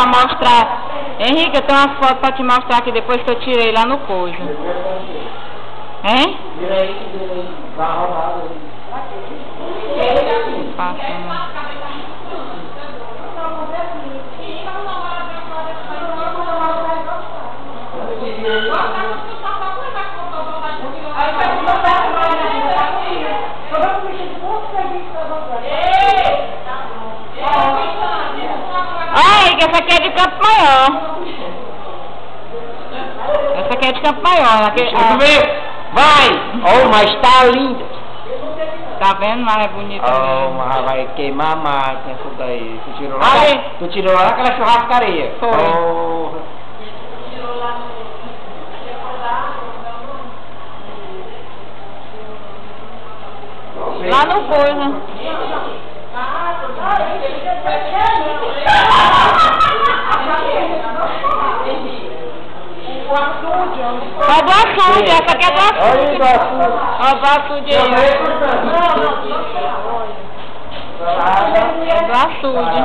mostrar. Henrique, eu tenho umas fotos pra te mostrar aqui depois que eu tirei lá no coisa. Hein? Vira aí. Vai rodar aí. Passa, né? Ai, que essa aqui é de Campo Maior. Essa aqui é de Campo Maior. Aqui, vai! Oh, mas tá linda. Tá vendo? Mas é bonita. Oh, mas vai queimar a máquina isso daí. Ali. Tu tirou lá naquela churrascaria. Foi. Oh. Lá no coisa. É do açude, essa aqui é do açude. Olha do açude aí. É do açude.